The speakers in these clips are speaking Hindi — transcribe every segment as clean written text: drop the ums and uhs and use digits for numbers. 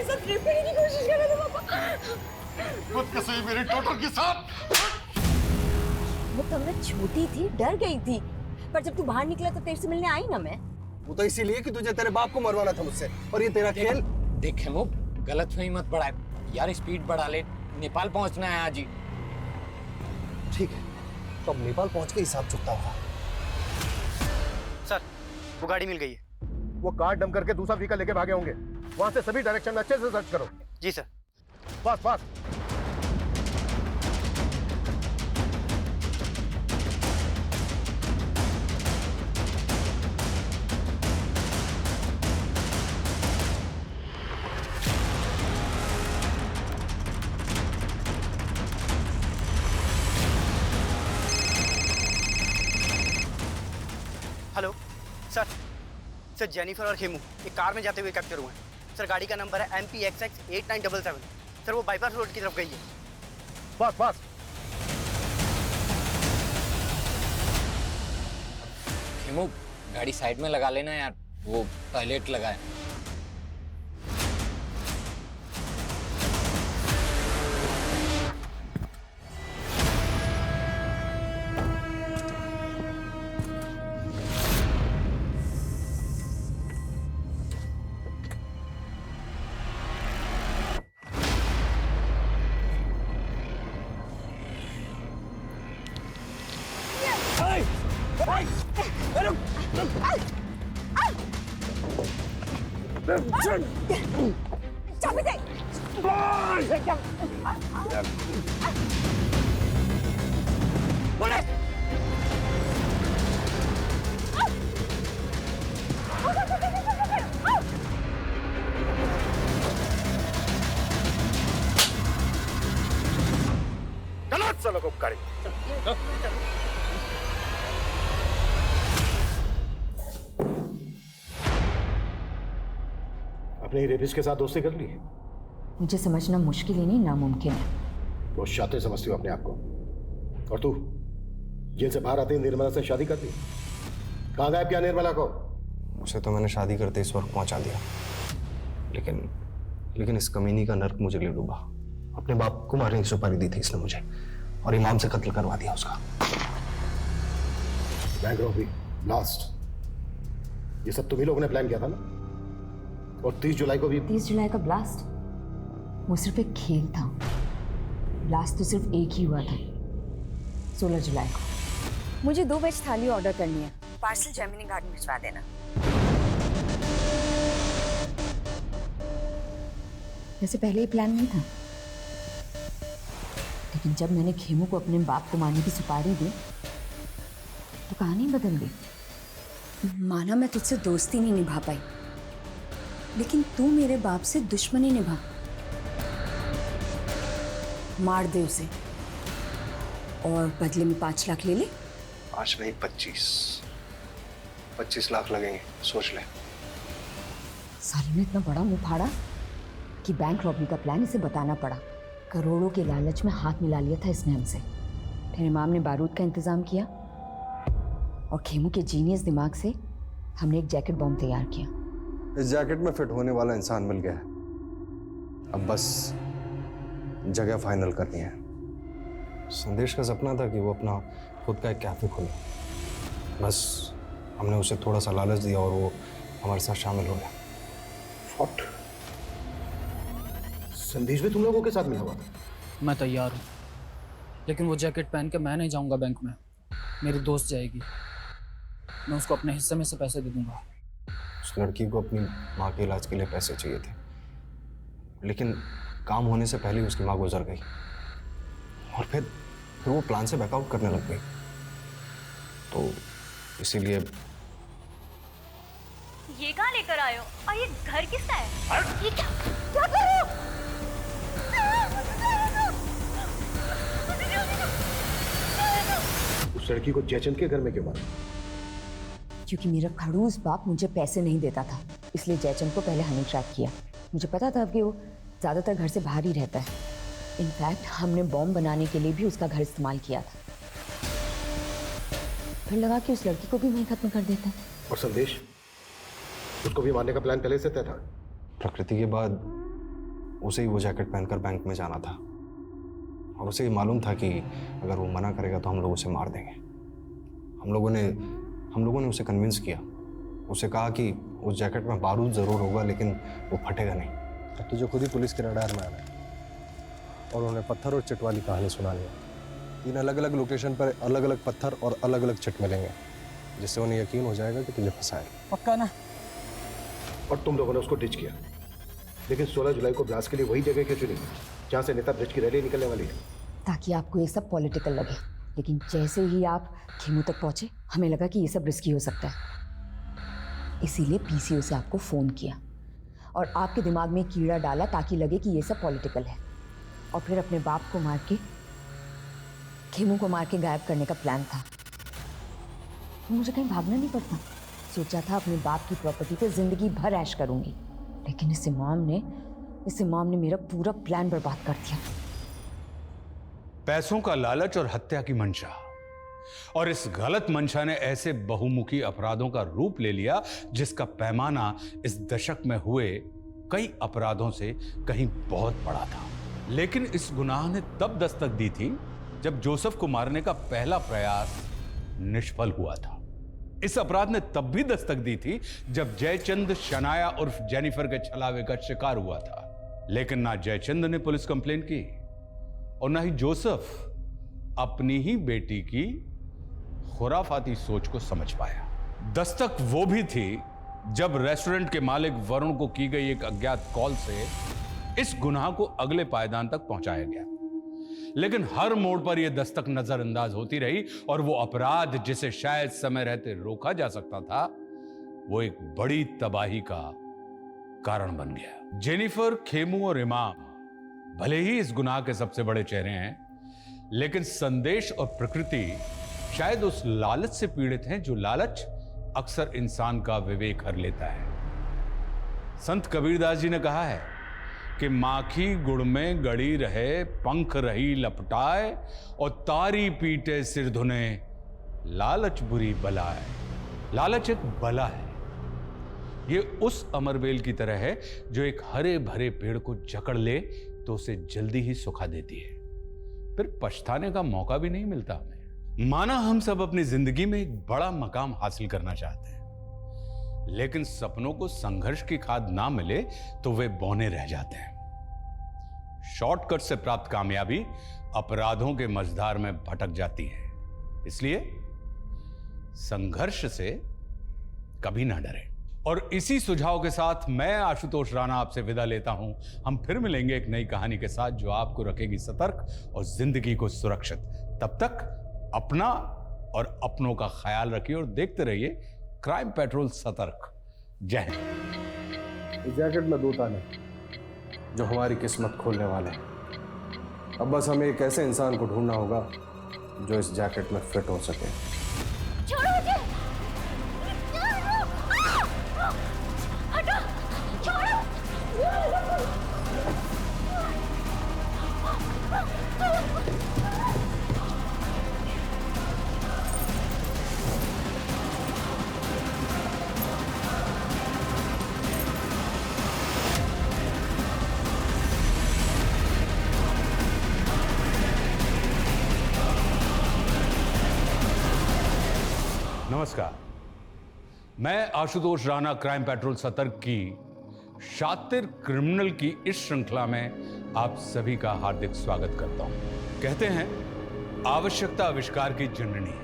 मेरे साथ रेप करने की कोशिश कर रहे थे पापा। खुद कैसे मेरे डॉटर के साथ? वो तब मैं छोटी थी, डर गई थी, पर जब तू बाहर निकला तो तेरे से मिलने आई ना मैं। वो तो इसीलिए कि तुझे तेरे बाप को मरवाना था मुझसे, और ये तेरा खेल। देख खेमू, गलतफहमी मत बढ़ाए यार, स्पीड बढ़ा ले, नेपाल पहुंचना है आज ही। ठीक है, तो अब नेपाल पहुंच के हिसाब चुकता होगा। सर, वो गाड़ी मिल गई है। वो कार डंप करके दूसरा व्हीकल लेके भागे होंगे। वहां से सभी डायरेक्शन में अच्छे से सर्च करो। जी sir. Fast fast. Hello sir, sir Jennifer और खेमू एक कार में जाते हुए कैप्चर हुए हैं सर। गाड़ी का नंबर है MPXX 8977। सर वो बाईपास रोड की तरफ गई है। Fast fast. खेमू, गाड़ी साइड में लगा लेना यार, वो टॉयलेट लगा है। चाबी दे। चलो चलो को गाड़ी। अपने रेपिस्ट के साथ दोस्ती कर ली? मुझे समझना मुश्किल ही नहीं, नामुमकिन है। बहुत शातिर समझती हो अपने आप को। और तू जेल से बाहर आते ही निर्मला से शादी कर दी। कहाँ गायब किया निर्मला को? उसे तो मैंने शादी करते इस वक्त पहुंचा दिया, लेकिन इस कमीनी का नर्क मुझे ले डूबा। अपने बाप को मारने की सुपारी दी थी इसने मुझे, और इमाम से कत्ल करवा दिया उसका। बैंक रॉबरी, ब्लास्ट, ये सब तुम्ही लोगों ने प्लान किया था ना? और 30 जुलाई को भी। 30 जुलाई का ब्लास्ट वो सिर्फ एक खेल था। ब्लास्ट तो सिर्फ एक ही हुआ था, 16 जुलाई को। मुझे 2 वेज थाली ऑर्डर करनी है, पार्सल जेमिनी गार्डन भिजवा देना। वैसे पहले ही प्लान नहीं था, लेकिन जब मैंने खेमू को अपने बाप को मारने की सुपारी दी तो कहानी बदल गई। माना मैं तुझसे दोस्ती नहीं निभा पाई, लेकिन तू मेरे बाप से दुश्मनी निभा। मार दे उसे और बदले में 5 लाख ले ले। 5 नहीं 25 लाख लगेंगे, सोच ले। साले ने इतना बड़ा मुंह फाड़ा कि बैंक रॉबरी का प्लान इसे बताना पड़ा। करोड़ों के लालच में हाथ मिला लिया था इसने हमसे। फिर इमाम ने बारूद का इंतजाम किया और खेमू के जीनियस दिमाग से हमने एक जैकेट बॉम्ब तैयार किया। इस जैकेट में फिट होने वाला इंसान मिल गया है। अब बस जगह फाइनल करनी है। संदेश का सपना था कि वो अपना खुद का एक कैफे खोले। बस हमने उसे थोड़ा सा लालच दिया और वो हमारे साथ शामिल हो गया। What? संदेश भी तुम लोगों के साथ मिला हुआ था? मैं तैयार हूँ, लेकिन वो जैकेट पहन के मैं नहीं जाऊँगा बैंक में। मेरी दोस्त जाएगी, मैं उसको अपने हिस्से में से पैसे दे दूंगा। उस लड़की को अपनी माँ के इलाज के लिए पैसे चाहिए थे, लेकिन काम होने से पहले उसकी माँ गुजर गई और फिर वो प्लान से बैकआउट करने लग गई। तो इसीलिए ये कहाँ लेकर आए हो और ये घर किसका है? ये क्या कर रहे हो? उस लड़की को जयचंद के घर में क्यों मारा? क्योंकि मेरा खड़ूस बाप मुझे पैसे नहीं देता था, इसलिए जयचंद को पहले हनी ट्रैप किया। मुझे पता था कि वो ज़्यादातर घर से बाहर ही रहता है। इनफैक्ट हमने बॉम्ब बनाने के लिए भी उसका घर इस्तेमाल किया था। फिर लगा कि उस लड़की को भी वहीं खत्म कर देता है। और संदेश, उसको भी मारने का प्लान पहले से तय था? प्रकृति के बाद उसे ही वो जैकेट पहनकर बैंक में जाना था और उसे ही मालूम था कि अगर वो मना करेगा तो हम लोग उसे मार देंगे। हम लोगों ने उसे कन्विंस किया। उसे कहा कि उस जैकेट में बारूद ज़रूर होगा लेकिन वो फटेगा नहीं। अब तुझे खुद ही पुलिस के रडार में आना है और उन्हें पत्थर और चिट वाली कहानी सुनानी है। 3 अलग अलग लोकेशन पर अलग अलग पत्थर और अलग अलग चिट मिलेंगे, जिससे उन्हें यकीन हो जाएगा कि तुझे फंसाएगा। पक्का ना? और तुम लोगों ने उसको डिच किया, लेकिन 16 जुलाई को ब्लास्ट के लिए वही जगह क्यों चुनी जहाँ से नेता ब्रिज की रैली निकलने वाली है? ताकि आपको ये सब पॉलिटिकल लगे, लेकिन जैसे ही आप खेमू तक पहुंचे हमें लगा कि ये सब रिस्की हो सकता है। इसीलिए पीसीओ से आपको फ़ोन किया और आपके दिमाग में कीड़ा डाला ताकि लगे कि ये सब पॉलिटिकल है, और फिर अपने बाप को मार के, खेमू को मार के गायब करने का प्लान था। मुझे कहीं भागना नहीं पड़ता। सोचा था अपने बाप की प्रॉपर्टी पे जिंदगी भर ऐश करूंगी, लेकिन इस इमाम ने मेरा पूरा प्लान बर्बाद कर दिया। पैसों का लालच और हत्या की मंशा, और इस गलत मंशा ने ऐसे बहुमुखी अपराधों का रूप ले लिया जिसका पैमाना इस दशक में हुए कई अपराधों से कहीं बहुत बड़ा था। लेकिन इस गुनाह ने तब दस्तक दी थी जब जोसेफ को मारने का पहला प्रयास निष्फल हुआ था। इस अपराध ने तब भी दस्तक दी थी जब जयचंद शनाया उर्फ जेनिफर के छलावे का शिकार हुआ था। लेकिन ना जयचंद ने पुलिस कंप्लेन की और ना ही जोसेफ अपनी ही बेटी की खुराफाती सोच को समझ पाया। दस्तक वो भी थी जब रेस्टोरेंट के मालिक वरुण को की गई एक अज्ञात कॉल से इस गुनाह को अगले पायदान तक पहुंचाया गया। लेकिन हर मोड़ पर यह दस्तक नजरअंदाज होती रही और वो अपराध जिसे शायद समय रहते रोका जा सकता था, वो एक बड़ी तबाही का कारण बन गया। जेनिफर, खेमू और इमाम भले ही इस गुनाह के सबसे बड़े चेहरे हैं, लेकिन संदेश और प्रकृति शायद उस लालच से पीड़ित हैं जो लालच अक्सर इंसान का विवेक हर लेता है। संत कबीरदास जी ने कहा है कि माखी गुड़ में गड़ी रहे, पंख रही लपटाए, और तारी पीटे सिर धुने, लालच बुरी बला है। लालच एक बला है। ये उस अमरबेल की तरह है जो एक हरे भरे पेड़ को जकड़ ले तो उसे जल्दी ही सुखा देती है, फिर पछताने का मौका भी नहीं मिलता हमें। माना हम सब अपनी जिंदगी में एक बड़ा मकाम हासिल करना चाहते हैं, लेकिन सपनों को संघर्ष की खाद ना मिले तो वे बौने रह जाते हैं। शॉर्टकट से प्राप्त कामयाबी अपराधों के मझधार में भटक जाती है। इसलिए संघर्ष से कभी ना डरें। और इसी सुझाव के साथ मैं आशुतोष राणा आपसे विदा लेता हूं। हम फिर मिलेंगे एक नई कहानी के साथ जो आपको रखेगी सतर्क और जिंदगी को सुरक्षित। तब तक अपना और अपनों का ख्याल रखिए और देखते रहिए क्राइम पेट्रोल सतर्क। जय हिंद। इस जैकेट में 2 ताले जो हमारी किस्मत खोलने वाले हैं। अब बस हमें एक ऐसे इंसान को ढूंढना होगा जो इस जैकेट में फिट हो सके। छोड़ो मुझे! हटो! छोड़ो! नमस्कार, मैं आशुतोष राणा क्राइम पेट्रोल सतर्क की शातिर क्रिमिनल की इस श्रृंखला में आप सभी का हार्दिक स्वागत करता हूं। कहते हैं आवश्यकता आविष्कार की जननी है,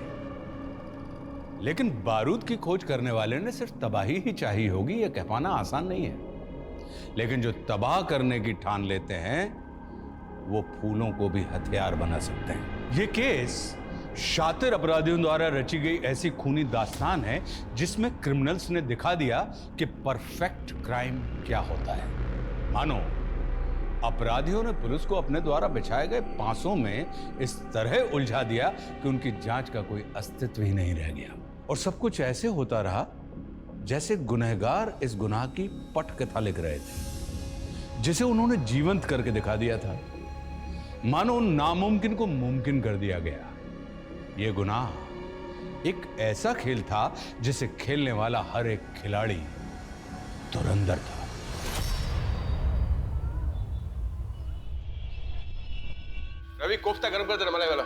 लेकिन बारूद की खोज करने वाले ने सिर्फ तबाही ही चाहिए होगी, यह कह पाना आसान नहीं है। लेकिन जो तबाह करने की ठान लेते हैं वो फूलों को भी हथियार बना सकते हैं। यह केस शातिर अपराधियों द्वारा रची गई ऐसी खूनी दास्तान है जिसमें क्रिमिनल्स ने दिखा दिया कि परफेक्ट क्राइम क्या होता है। मानो अपराधियों ने पुलिस को अपने द्वारा बिछाए गए पांसों में इस तरह उलझा दिया कि उनकी जांच का कोई अस्तित्व ही नहीं रह गया। और सब कुछ ऐसे होता रहा जैसे गुनहगार इस गुनाह की पटकथा लिख रहे थे, जिसे उन्होंने जीवंत करके दिखा दिया था। मानो नामुमकिन को मुमकिन कर दिया गया। यह गुनाह एक ऐसा खेल था जिसे खेलने वाला हर एक खिलाड़ी धुरंधर था। कोफ्ता गर्म कर देना मलाई वाला।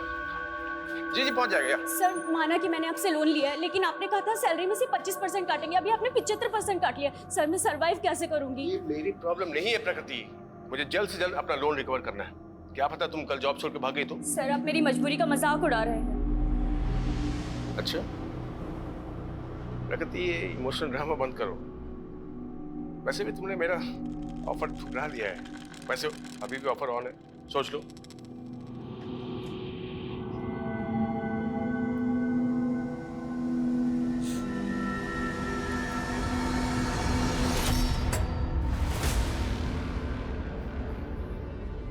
जी जी पहुंच जाएगा। सर माना कि मैंने आपसे लोन लिया है, लेकिन आपने कहा था सैलरी में से 25% काटेंगे, अभी आपने 75% काट लिया। सर मैं सरवाइव कैसे करूंगी? ये मेरी प्रॉब्लम नहीं है प्रकृति, मुझे जल्द से जल्द अपना लोन रिकवर करना है। क्या पता तुम कल जॉब छोड़ के भाग गई तो? सर आप मेरी मजबूरी का मजाक उड़ा रहे हैं। अच्छा प्रकृति, ये इमोशनल ड्रामा बंद करो। वैसे भी तुमने मेरा ऑफर ठुकरा दिया है। वैसे अभी भी ऑफर ऑन है, सोच लो।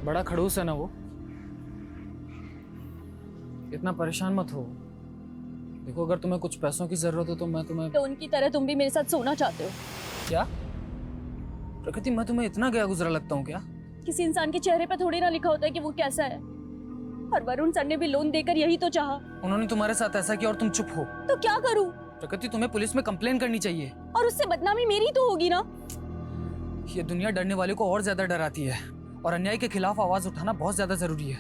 बड़ा खड़ूस है ना वो। इतना परेशान मत हो। देखो अगर तुम्हें कुछ पैसों की जरूरत हो तो मैं तुम्हें। तो उनकी तरह तुम भी मेरे साथ सोना चाहते हो क्या? प्रकृति मैं तुम्हें इतना गया गुजरा लगता हूँ क्या? किसी इंसान के चेहरे पर थोड़ी ना लिखा होता है कि वो कैसा है। और वरुण सर ने भी लोन देकर यही तो चाहा। उन्होंने तुम्हारे साथ ऐसा किया और तुम चुप हो। तो क्या करूं? प्रकृति तुम्हें पुलिस में कंप्लेन करनी चाहिए। और उससे बदनामी मेरी तो होगी ना। ये दुनिया डरने वाले को और ज्यादा डराती है और अन्याय के खिलाफ आवाज उठाना बहुत ज्यादा जरूरी है।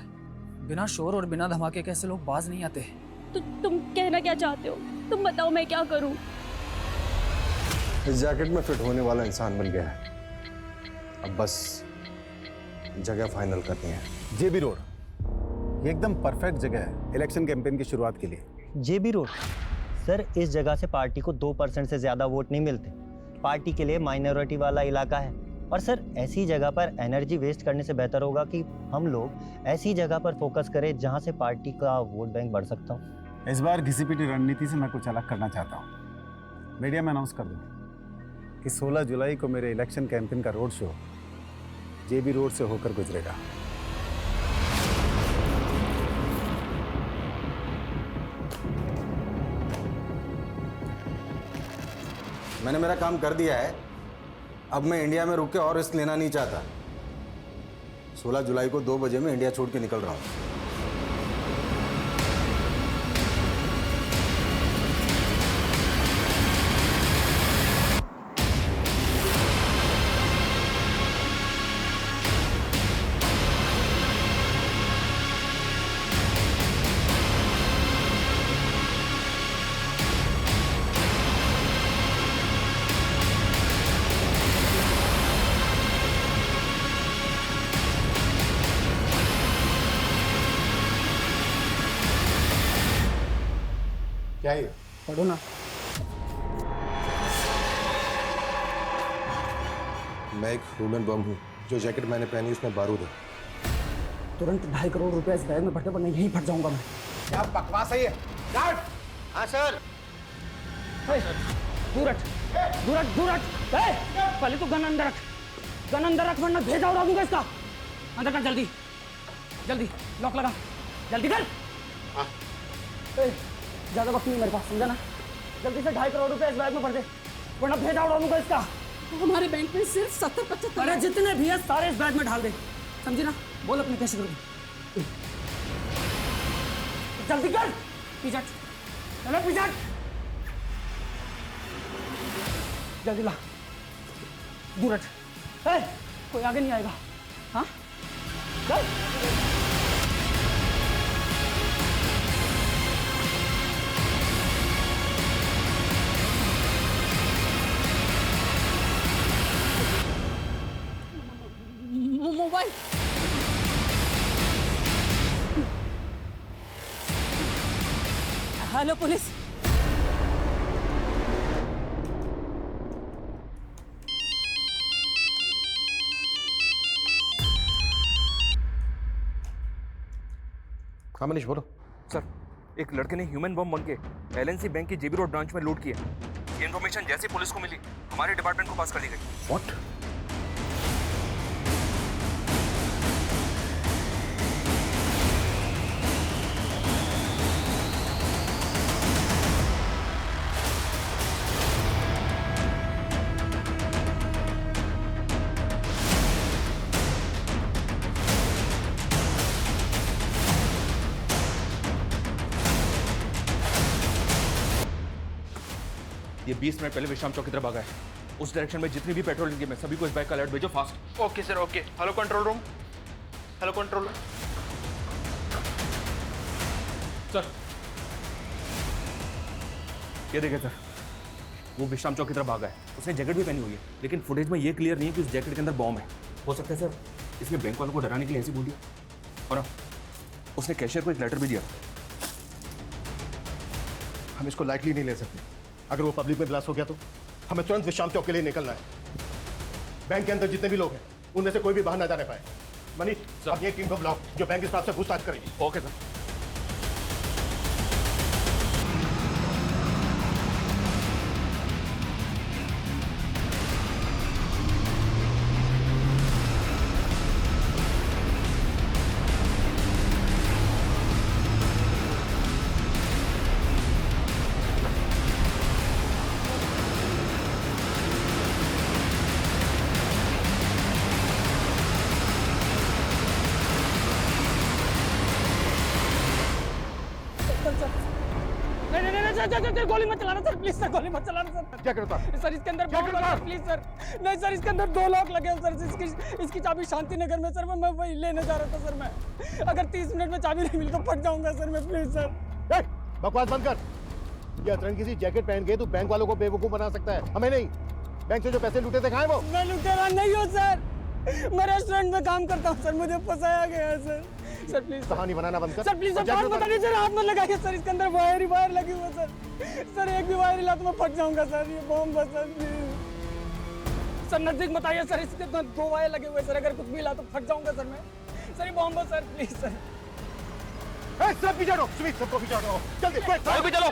बिना शोर और बिना धमाके के ऐसे लोग बाज नहीं आते। तो तुम कहना क्या चाहते हो? तुम बताओ मैं क्या करूं? इस जैकेट में फिट होने वाला इंसान मिल गया है। अब बस जगह फाइनल करनी है। जेबी रोड ये एकदम परफेक्ट जगह है इलेक्शन कैंपेन की शुरुआत के लिए। जेबी रोड सर, इस जगह से पार्टी को 2% से ज्यादा वोट नहीं मिलते। पार्टी के लिए माइनॉरिटी वाला इलाका है। और सर ऐसी जगह पर एनर्जी वेस्ट करने से बेहतर होगा कि हम लोग ऐसी जगह पर फोकस करें जहां से पार्टी का वोट बैंक बढ़ सकता हो। इस बार घिसी-पिटी रणनीति से मैं कुछ अलग करना चाहता हूँ। मीडिया में अनाउंस कर दूँ कि 16 जुलाई को मेरे इलेक्शन कैंपेन का रोड शो जेबी रोड से होकर गुजरेगा। मैंने मेरा काम कर दिया है। अब मैं इंडिया में रुक के और रिस्क लेना नहीं चाहता। 16 जुलाई को 2 बजे में इंडिया छोड़ के निकल रहा हूँ। क्या है? पढ़ो ना। मैं एक ह्यूमन बम हूँ। जो जैकेट मैंने पहनी उसमें बारूद है। तुरंत 2.5 करोड़ रुपए इस बैग में भरते, वरना यहीं फट जाऊंगा मैं। क्या बकवास है ये? गार्ड! हाँ सर। दूर हट, दूर हट, दूर हट। पहले तो गन अंदर रख, गन अंदर रख, वरना भेजा उड़ा दूंगा इसका। अंदर कर जल्दी, जल्दी लॉक लगा, जल्दी कर। ज्यादा वक्त नहीं मेरे पास, समझा ना? जल्दी से 2.5 करोड़ रुपए इस बैग में भर दे, वरना भेजा उड़ा दूंगा इसका। हमारे बैंक में सिर्फ 70-75। अरे जितने भी है सारे इस बैग में ढाल दे, समझी ना? बोल अपने कैसे करोगे? जल्दी कर, पीछे चलो, पीछे जल्दी ला, दूर हट। कोई आगे नहीं आएगा। हाँ चल। Mobile hello police. हाँ मनीष बोलो। सर एक लड़के ने ह्यूमन बम बन के एलएनसी बैंक की जेबी रोड ब्रांच में लूट किया। ये इन्फॉर्मेशन जैसे पुलिस को मिली हमारे डिपार्टमेंट को पास कर दी गई। व्हाट? ये 20 मिनट पहले विश्राम चौक की तरफ भागा है। उस डायरेक्शन में जितनी भी पेट्रोलिंग टीम है सभी को इस बाइक का अलर्ट भेजो fast. Okay sir, okay. Hello control room, hello control room. Sir ये देखें सर, वो विश्राम चौक की तरफ भागा है। उसने जैकेट भी पहनी हुई है, लेकिन फुटेज में ये क्लियर नहीं है कि उस जैकेट के अंदर बॉम्ब है। हो सकता है सर इसने बैंक वालों को डराने के लिए ऐसे बोल दिया, और हाँ, उसने कैशियर को एक लेटर भी दिया। हम इसको लाइटली नहीं ले सकते। अगर वो पब्लिक में ब्लास्ट हो गया तो हमें तुरंत विश्राम चौक के लिए निकलना है। बैंक के अंदर जितने भी लोग हैं उनमें से कोई भी बाहर ना जाने पाए। मनीष, अब ये टीम को बुलाओ जो बैंक स्टाफ से पूछताछ करेगी। Okay sir. सर गोली मत चलाना सर, प्लीज सर गोली मत चलाना सर। क्या करता सर इसके अंदर बॉम्ब लगा है, प्लीज सर। नहीं सर, इसके अंदर 2 लॉक लगे हैं सर। इसकी चाबी शांति नगर में सर, मैं वही लेने जा रहा था सर। मैं अगर 30 मिनट में चाबी नहीं मिली तो फट जाऊंगा सर मैं, प्लीज सर। बकवास बंद कर। ये अतरंगी सी जैकेट पहन के तू बैंक वालों को बेवकूफ बना सकता है, हमें नहीं। बैंक से जो पैसे लूटे थे खाए वो? मैं लुटेरा नहीं हूँ सर, मैं रेस्टोरेंट में काम करता हूँ सर, मुझे फंसाया गया है सर। सर प्लीज कहानी बनाना बंद कर सर, प्लीज सर, बात बताइए सर, हाथ मत लगाइए सर। इसके अंदर वायर ही वायर लगी हुई है सर। सर एक भी वायर हिला तो मैं फट जाऊंगा सर, ये बॉम्ब है सर। प्लीज सर नजदीक बताइए सर, इसके अंदर 2 वायर लगे हुए सर, अगर कुछ भी हिला तो फट जाऊंगा सर मैं। सर ये बॉम्ब है सर, प्लीज सर। सब पीछे हटो, सुमित सबको पीछे हटो, जल्दी क्विक चलो।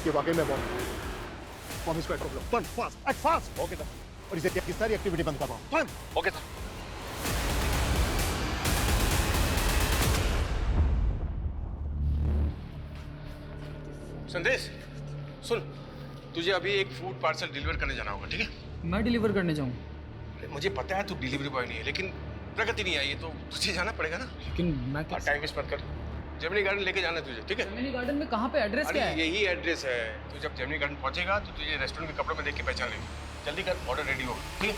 ये वाकई में बॉम्ब इसको एक प्रॉब्लम बंद, fast act fast. Okay sir, और इसे की सारी एक्टिविटी बंद करवाओ, बंद। Okay sir. संदेश सुन, तुझे अभी एक फूड पार्सल डिलीवर करने जाना होगा, ठीक है? मैं डिलीवर करने जाऊँ? मुझे पता है तू डिलीवरी बॉय नहीं है, लेकिन प्रगति नहीं आई है तो तुझे जाना पड़ेगा ना। लेकिन मैं टाइम वेस्ट मत कर। जेमिनी गार्डन लेके जाना है तुझे, ठीक है? जेमिनी गार्डन में कहाँ पे, एड्रेस क्या है? यही एड्रेस है। तू जब जेमिनी गार्डन पहुंचेगा तो तुझे रेस्टोरेंट के कपड़ों में देख के पहचान लेंगे। जल्दी कर, ऑर्डर रेडी हो, ठीक है?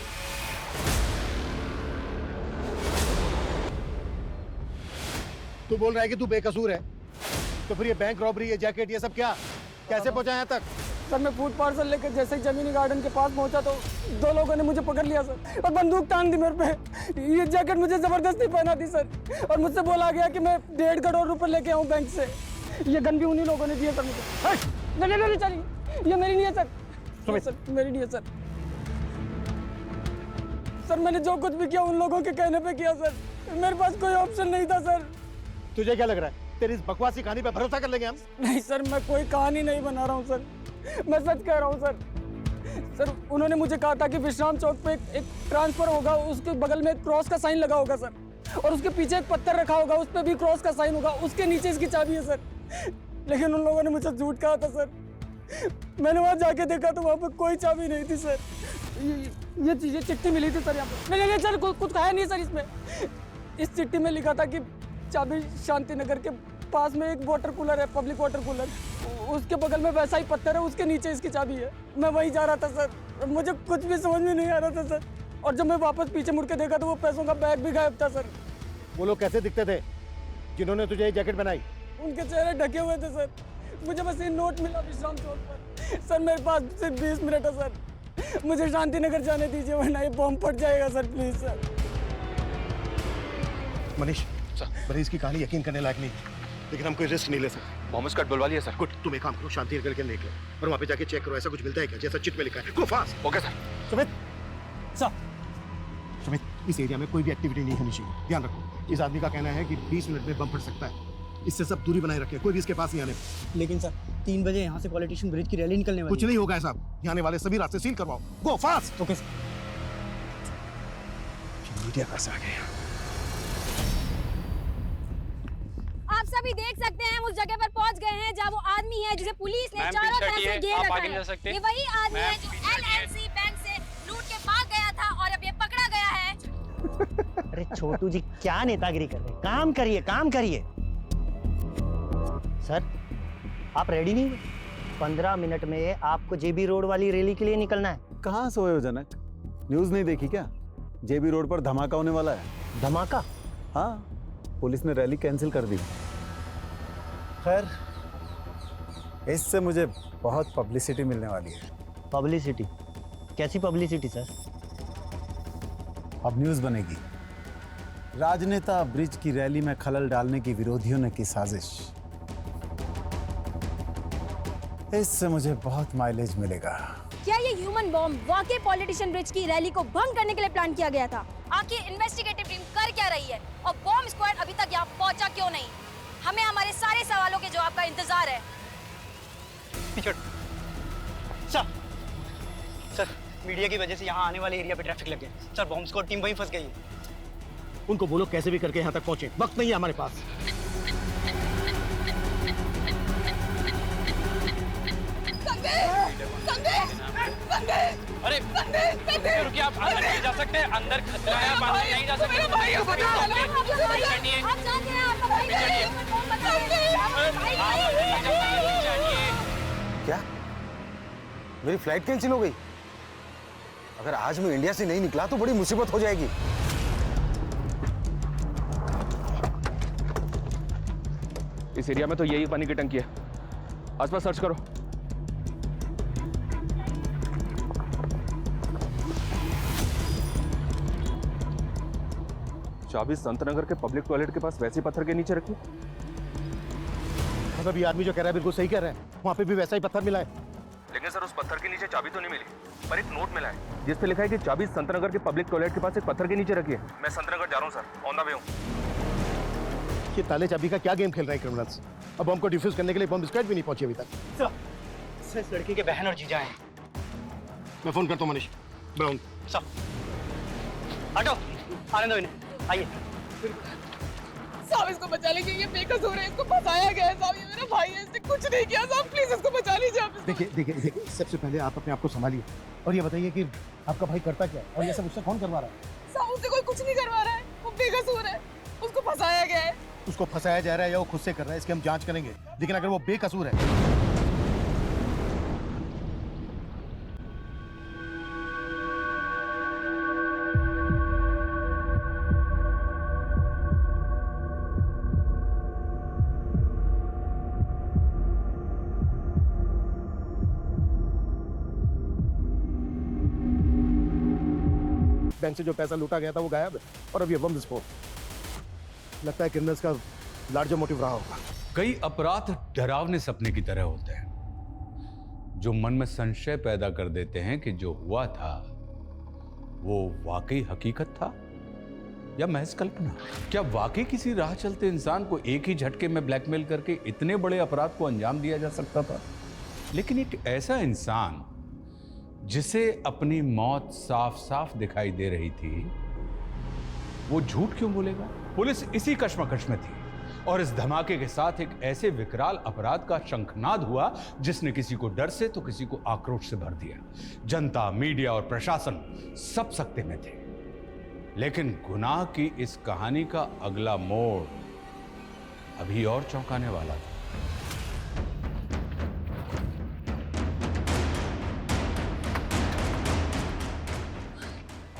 तू बोल रहा है कि तू बेकसूर है, तो फिर ये बैंक रॉबरी, ये जैकेट, ये सब क्या कैसे पहुंचा यहाँ तक? सर मैं फूड पार्सल लेकर जैसे ही जमीनी गार्डन के पास पहुंचा तो 2 लोगों ने मुझे पकड़ लिया सर, और बंदूक तान दी मेरे पे। ये जैकेट मुझे जबरदस्ती पहना दी सर, और मुझसे बोला गया कि मैं 1.5 करोड़ रुपए लेके आऊँ बैंक से। ये गन भी उन्हीं लोगों ने दिया सर मुझे। नहीं चलिए, ये मेरी नहीं है सर। सर मेरी नहीं है सर। सर मैंने जो कुछ भी किया उन लोगों के कहने पे किया सर, मेरे पास कोई ऑप्शन नहीं था सर। तुझे क्या लग रहा है तेरी इस बकवासी कहानी पे भरोसा कर लेंगे हम? नहीं सर, मैं कोई कहानी नहीं बना रहा हूँ सर, मैं सच कह रहा हूँ सर। सर उन्होंने मुझे कहा था कि विश्राम चौक पे एक ट्रांसफर होगा, उसके बगल में एक क्रॉस का साइन लगा होगा सर, और उसके पीछे एक पत्थर रखा होगा, उस पर भी क्रॉस का साइन होगा, उसके नीचे इसकी चाबी है सर। लेकिन उन लोगों ने मुझे झूठ कहा था सर। मैंने वहाँ जाके देखा तो वहाँ पे कोई चाबी नहीं थी सर। ये चिट्ठी मिली थी सर यहाँ पे। नहीं सर, कुछ कहा नहीं सर इसमें। इस चिट्ठी में लिखा था कि चाबी शांति नगर के पास में एक वाटर कूलर है, पब्लिक वाटर कूलर, उसके बगल में वैसा ही पत्थर है, उसके नीचे इसकी चाबी है। मैं वहीं जा रहा था सर, मुझे कुछ भी समझ में नहीं आ रहा था सर। और जब मैं वापस पीछे मुड़ के देखा तो वो पैसों का बैग भी गायब था सर। वो लोग कैसे दिखते थे जिन्होंने तुझे ये जैकेट बनाई? उनके चेहरे ढके हुए थे सर। मुझे बस ये नोट मिला विश्राम चौक पर। सर मेरे पास सिर्फ 20 मिनट है सर, मुझे शांति नगर जाने दीजिए वरना ये बॉम्ब फट जाएगा sir, please sir. Manish, Manish की कहानी यकीन करने लायक नहीं, लेकिन हम कोई रिस्क नहीं ले सकते। मोहम्मद कट बुलवा लिया सर। गुड, तुम एक काम करो, शांति नगर के निकलो और वहाँ पे जाके चेक करो ऐसा कुछ मिलता है क्या जैसा चिट में लिखा है। गो fast. Okay sir. Sumit sir, Sumit इस एरिया में कोई भी एक्टिविटी नहीं होनी चाहिए, ध्यान रखो। इस आदमी का कहना है कि 20 मिनट में बम फट सकता है, इससे सब दूरी बनाए रखें, कोई भी इसके पास नहीं आने। लेकिन सर 3 बजे यहाँ से पॉलिटिशियन ब्रिज की रैली निकलने वाली। कुछ नहीं होगा ऐसा, यहाँ आने वाले सभी रास्ते सील करवाओ। गो फास्ट। Okay sir. मीडिया कैसे आ गया? आप सभी देख सकते हैं हम उस जगह पर पहुंच गए हैं जहां वो आदमी है जिसे पुलिस ने चारों तरफ से घेर रखा है। ये वही आदमी है जो LNC बैंक से लूट के भाग गया था और अब ये पकड़ा गया है। अरे छोटू जी क्या नेतागिरी कर रहे हैं, काम करिए काम करिए। सर आप रेडी नहीं हुए? 15 मिनट में आपको जेबी रोड वाली रैली के लिए निकलना है। कहाँ सोए हो जनक, न्यूज नहीं देखी क्या? जेबी रोड पर धमाका होने वाला है। धमाका? हाँ, पुलिस ने रैली कैंसिल कर दी। खैर, इससे मुझे बहुत पब्लिसिटी मिलने वाली है। पब्लिसिटी? कैसी पब्लिसिटी सर? अब न्यूज़ बनेगी, राजनेता ब्रिज की रैली में खलल डालने की विरोधियों ने की साजिश। इससे मुझे बहुत माइलेज मिलेगा। क्या ये ह्यूमन बॉम्ब वाकई पॉलिटिशियन ब्रिज की रैली को भंग करने के लिए प्लान किया गया था? आखिर इन्वेस्टिगेटिव टीम कर क्या रही है और बॉम्ब स्क्वाड अभी तक यहाँ पहुंचा क्यों नहीं? हमें हमारे सारे सवालों के जवाब का इंतजार है। सर, मीडिया की वजह से यहाँ आने वाले एरिया पे ट्रैफिक लग गया। सर, बॉम्ब स्क्वाड टीम वहीं फंस गई है। उनको बोलो कैसे भी करके यहाँ तक पहुंचे, वक्त नहीं है हमारे पास। अरे रुकिए, आप अंदर नहीं जा सकते, अंदर खतरा है, आप अंदर नहीं जा सकते। क्या मेरी फ्लाइट कैंसिल हो गई? अगर आज मैं इंडिया से नहीं निकला तो बड़ी मुसीबत हो जाएगी। इस एरिया में तो यही पानी की टंकी है, आसपास सर्च करो। चाबी संतनगर के पब्लिक टॉयलेट के पास वैसे पत्थर के नीचे रखी। मतलब ये आदमी जो कह रहा है बिल्कुल सही कह रहा है, वहाँ पे भी वैसा ही पत्थर मिला है। लेकिन सर, उस पत्थर के नीचे चाबी तो नहीं मिली, पर एक नोट मिला है जिस पे लिखा है कि चाबी संतनगर के पब्लिक टॉयलेट के पास एक पत्थर के नीचे रखी है। मैं संतनगर जा रहा हूँ सर, ऑन द वे हूँ। ये ताले चाबी का क्या गेम खेल रहे हैं क्रिमिनल्स? अब बम को डिफ्यूज करने के लिए बम स्क्वाड भी नहीं पहुंची अभी तक। सर, इस लड़की के बहन और जीजा हैं। मैं फोन करता हूँ मनीष ब्राउन। सर, हटो, आने दो इन्हें, आइए। साहब इसको बचा लीजिए, ये बेकसूर है, इसको फंसाया गया है साहब, ये मेरा भाई है, इसने कुछ नहीं किया साहब, प्लीज इसको बचा लीजिए आप। देखिए, सबसे पहले आप अपने आप को संभालिए और ये बताइए कि आपका भाई करता क्या है और ये सब उससे कौन करवा रहा है? साहब उससे कोई कुछ नहीं करवा रहा है, वो बेकसूर है, उसको फंसाया गया है। उसको फंसाया जा रहा है या वो खुद से कर रहा है, इसकी हम जांच करेंगे, लेकिन अगर वो बेकसूर है। बैंक से जो पैसा लूटा गया था वो गायब है और अब ये बम विस्फोट। लगता है क्रिमिनल्स का लार्जर मोटिव रहा होगा। कई अपराध डरावने सपने की तरह होते हैं जो मन में संशय पैदा कर देते हैं कि जो हुआ था वो वाकई हकीकत था या महज कल्पना। क्या वाकई किसी राह चलते इंसान को एक ही झटके में ब्लैकमेल करके इतने बड़े अपराध को अंजाम दिया जा सकता था? लेकिन एक ऐसा इंसान जिसे अपनी मौत साफ साफ दिखाई दे रही थी, वो झूठ क्यों बोलेगा? पुलिस इसी कश्मकश में थी और इस धमाके के साथ एक ऐसे विकराल अपराध का शंखनाद हुआ जिसने किसी को डर से तो किसी को आक्रोश से भर दिया। जनता, मीडिया और प्रशासन सब सकते में थे। लेकिन गुनाह की इस कहानी का अगला मोड़ अभी और चौंकाने वाला था।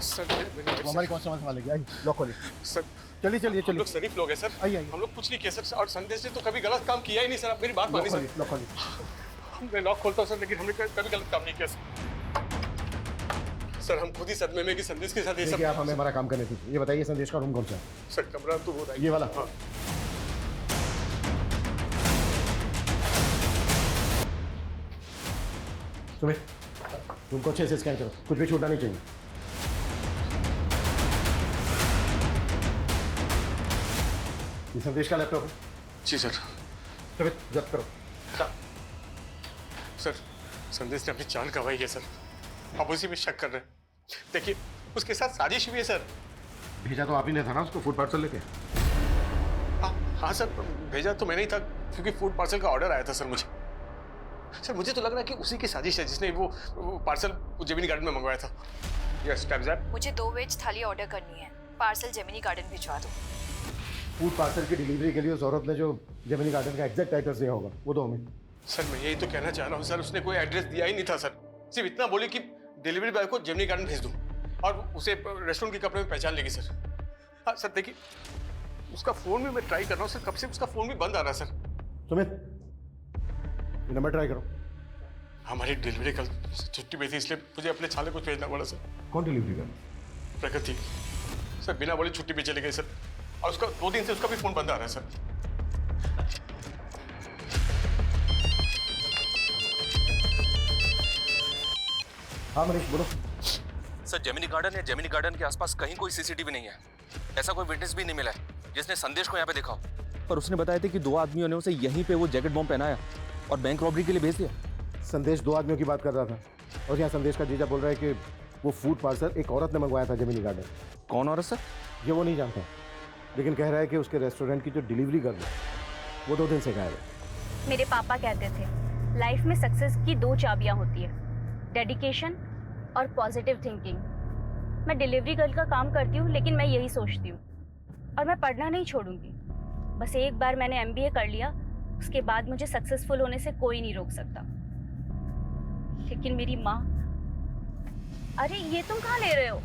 सर, हमारी कौन सा मसला लेके आई? लॉक खोलिए सर। चलिए हम लोग शरीफ लोग हैं सर, आइए। हम लोग कुछ नहीं किया सर, और संदेश ने तो कभी गलत काम किया ही नहीं सर। आप मेरी बात मानिए सर। लॉक खोलिए। मैं लॉक खोलता हूँ सर, लेकिन हमने कभी गलत काम नहीं किया सर। हम खुद ही सदमे में कि संदेश के साथ ये सब। आप हमें हमारा काम करने दीजिए। ये बताइए संदेश का रूम कौन सा है? सर, कमरा तो वो ये वाला। हाँ। सुमित, रूम को अच्छे से स्कैन करो, कुछ भी छूटना नहीं चाहिए। ये संदेश का लैपटॉप है? जी सर। सुमित, जब्त करो। सर, संदेश ने अपनी जान गंवाई है सर, आप उसी में शक कर रहे हैं। देखिए, उसके साथ साजिश भी है सर। भेजा तो आप ही ने था ना उसको फूड पार्सल लेके? हाँ सर, भेजा तो मैंने ही था क्योंकि फूड पार्सल का ऑर्डर आया था सर मुझे। सर, मुझे तो लग रहा है कि उसी की साजिश है जिसने वो पार्सल जेमिनी गार्डन में मंगवाया था। Yes, time that. मुझे 2 वेज थाली ऑर्डर करनी है, पार्सल जेमिनी गार्डन भिजवा दो। फूड पार्सल की डिलीवरी के लिए उस औरत ने जो जेमिनी गार्डन का एग्जैक्ट एड्रेस दिया होगा वो दो हमें। सर, मैं यही तो कहना चाह रहा हूँ सर, उसने कोई एड्रेस दिया ही नहीं था सर। सिर्फ इतना बोले कि डिलीवरी बॉय को जेमिनी गार्डन भेज दूँ और उसे रेस्टोरेंट के कपड़े में पहचान लेगी सर। हाँ सर, देखिए उसका फ़ोन भी मैं ट्राई कर रहा हूँ सर, कब से उसका फ़ोन भी बंद आ रहा है सर। सुमित, ये नंबर ट्राई करो। हमारी डिलीवरी कल छुट्टी पे थी, इसलिए मुझे अपने छाले को भेजना पड़ा सर। कौन डिलीवरी कर? प्रकृति सर बिना बोले छुट्टी पे चले गए सर, और उसका 2 दिन से उसका भी फोन बंद आ रहा है सर। हाँ मनीष बोलो। सर जेमिनी गार्डन या जेमिनी गार्डन के आसपास कहीं कोई सीसीटीवी नहीं है। ऐसा कोई विटनेस भी नहीं मिला है जिसने संदेश को यहाँ पे देखा हो। पर उसने बताया था कि 2 आदमियों ने उसे यहीं पे वो जैकेट बॉम्ब पहनाया और बैंक रॉबरी के लिए भेज दिया। संदेश 2 आदमियों की बात कर रहा था, और यहाँ संदेश का जीजा बोल रहा है कि वो फूड पार्सल एक औरत ने मंगवाया था जेमिनी गार्डन। कौन औरत सर? ये वो नहीं जानता, लेकिन कह रहा है कि उसके रेस्टोरेंट की जो डिलीवरी गर्ल है वो 2 दिन से गायब है। मेरे पापा कहते थे लाइफ में सक्सेस की 2 चाबियां होती है, डेडिकेशन और पॉजिटिव थिंकिंग। मैं डिलीवरी गर्ल का काम करती हूँ, लेकिन मैं यही सोचती हूँ और मैं पढ़ना नहीं छोड़ूंगी। बस एक बार मैंने MBA कर लिया, उसके बाद मुझे सक्सेसफुल होने से कोई नहीं रोक सकता। लेकिन मेरी माँ, अरे ये तुम कहाँ ले रहे हो?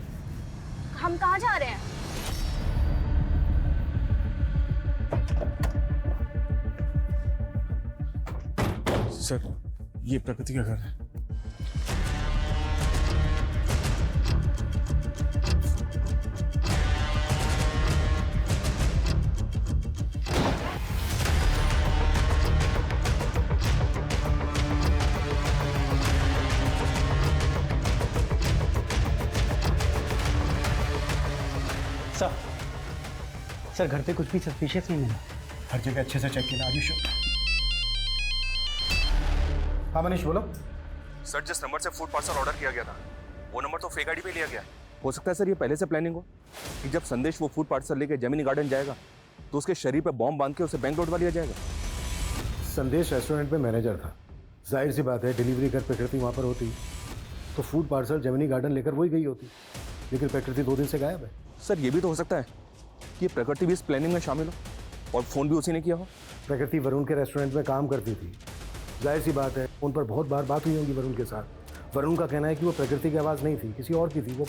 हम कहाँ जा रहे हैं? सर ये प्रकृति का घर है। सर घर पे कुछ भी सस्पिशियस नहीं मिला। हर जगह अच्छे से चेक किया। Are you sure? हाँ मनीष बोलो। सर जिस नंबर से फूड पार्सल ऑर्डर किया गया था वो नंबर तो फेक आईडी पे लिया गया। हो सकता है सर ये पहले से प्लानिंग हो कि जब संदेश वो फूड पार्सल लेके जेमिनी गार्डन जाएगा तो उसके शरीर पे बॉम्ब बांध के उसे बैंक लौटवा लिया जाएगा। संदेश रेस्टोरेंट में मैनेजर था, जाहिर सी बात है डिलीवरी कर प्रकृति वहाँ पर होती तो फूड पार्सल जेमिनी गार्डन लेकर वही गई होती, लेकिन प्रकृति 2 दिन से गायब है। सर ये भी तो हो सकता है कि प्रकृति भी इस प्लानिंग में शामिल हो और फोन भी उसी ने किया हो। प्रकृति वरुण के रेस्टोरेंट में काम करती थी, जाहिर सी बात है उन पर बहुत बार बात हुई होगी वरुण के साथ। वरुण का कहना है कि वो प्रकृति की आवाज़ नहीं थी, किसी और की थी। वो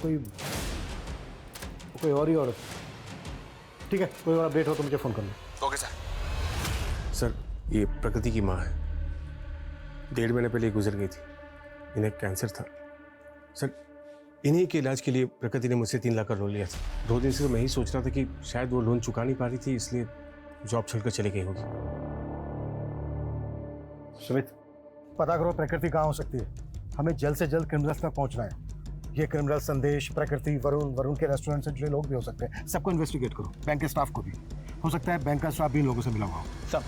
कोई और ही औरत। ठीक है, कोई और अपडेट हो तो मुझे फ़ोन कर लो। Okay sir. सर ये प्रकृति की माँ है, 1.5 महीने पहले गुजर गई थी, इन्हें कैंसर था। सर इन्हीं के इलाज के लिए प्रकृति ने मुझसे 3 लाख का लोन लिया था। 2 दिन से तो मैं ही सोच रहा था कि शायद वो लोन चुका नहीं पा रही थी, इसलिए जॉब छोड़कर चली गई होगी। सुमित पता करो प्रकृति कहाँ हो सकती है। हमें जल्द से जल्द क्रिमिनल्स तक पहुँचना है। ये क्रिमिनल संदेश, प्रकृति, वरुण के रेस्टोरेंट से जुड़े लोग भी हो सकते हैं। सबको इन्वेस्टिगेट करो, बैंक के स्टाफ को भी। हो सकता है बैंक का स्टाफ भी इन लोगों से मिला हुआ हो। सब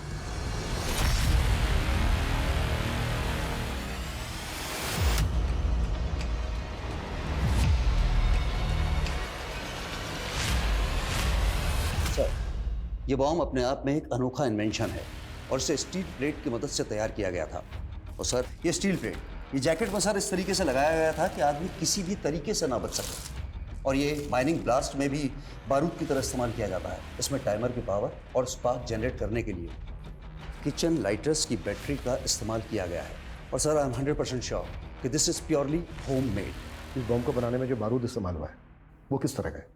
ये बॉम्ब अपने आप में एक अनोखा इन्वेंशन है और इसे स्टील प्लेट की मदद से तैयार किया गया था। और सर ये स्टील प्लेट, ये जैकेट में सर इस तरीके से लगाया गया था कि आदमी किसी भी तरीके से ना बच सके। और ये माइनिंग ब्लास्ट में भी बारूद की तरह इस्तेमाल किया जाता है। इसमें टाइमर की पावर और स्पार्क जनरेट करने के लिए किचन लाइटर्स की बैटरी का इस्तेमाल किया गया है। और सर आई एम 100% श्योर कि this is purely home made. इस बॉम्ब को बनाने में जो बारूद इस्तेमाल हुआ है वो किस तरह का है?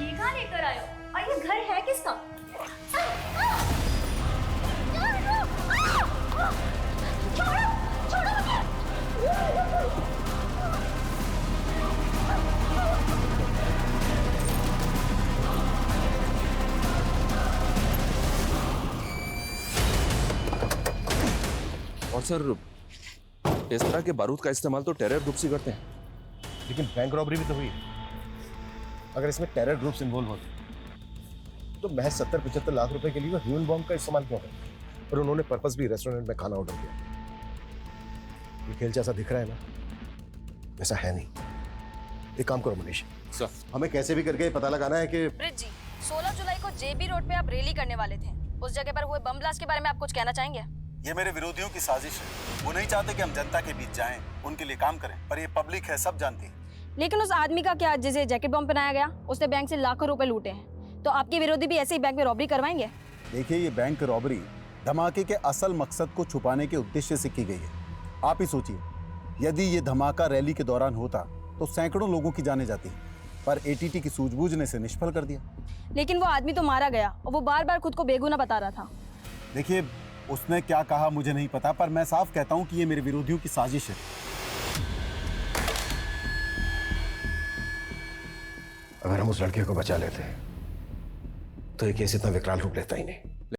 ये कहाँ लेकर आए हो? और ये घर है किसका? और सर इस तरह के बारूद का इस्तेमाल तो टेरर ग्रुप्स ही करते हैं। लेकिन बैंक रॉबरी भी तो हुई। अगर इसमें टेरर ग्रुप्स इन्वॉल्व होते तो महज 70-75 लाख रुपए के लिए वो ह्यूमन बॉम्ब का इस्तेमाल क्यों है? और उन्होंने पर्पस भी रेस्टोरेंट में खाना ऑर्डर किया। ये खेल जैसा दिख रहा है ना, ऐसा है नहीं। एक काम करो मनीष, सर हमें कैसे भी करके पता लगाना है कि ब्रिज जी 16 जुलाई को जेबी रोड पे आप रैली करने वाले थे। उस जगह पर हुए बम ब्लास्ट के बारे में आप कुछ कहना चाहेंगे? ये मेरे विरोधियों की साजिश है। वो नहीं चाहते कि हम जनता के बीच जाएं, उनके लिए काम करें, पर ये पब्लिक है, सब जानती है। लेकिन उस आदमी का क्या, जिसे जैकेट बम पहनाया गया, उसने बैंक से लाखों रुपए लूटे हैं, तो आपके विरोधी भी ऐसे ही बैंक में रॉबरी करवाएंगे? देखिए ये बैंक रॉबरी धमाके के असल मकसद को छुपाने के उद्देश्य से की गई है। आप ही सोचिए, यदि ये धमाका रैली के दौरान होता तो सैकड़ों लोगों की जानें जाती। पर एटीटी की सूझबूझ ने इसे निष्फल कर दिया। लेकिन वो आदमी तो मारा गया और वो बार बार खुद को बेगुनाह बता रहा था। देखिए, उसने क्या कहा मुझे नहीं पता, पर मैं साफ कहता हूं कि ये मेरे विरोधियों की साजिश है। अगर हम उस लड़के को बचा लेते तो ये केस इतना विकराल रूप लेता ही नहीं।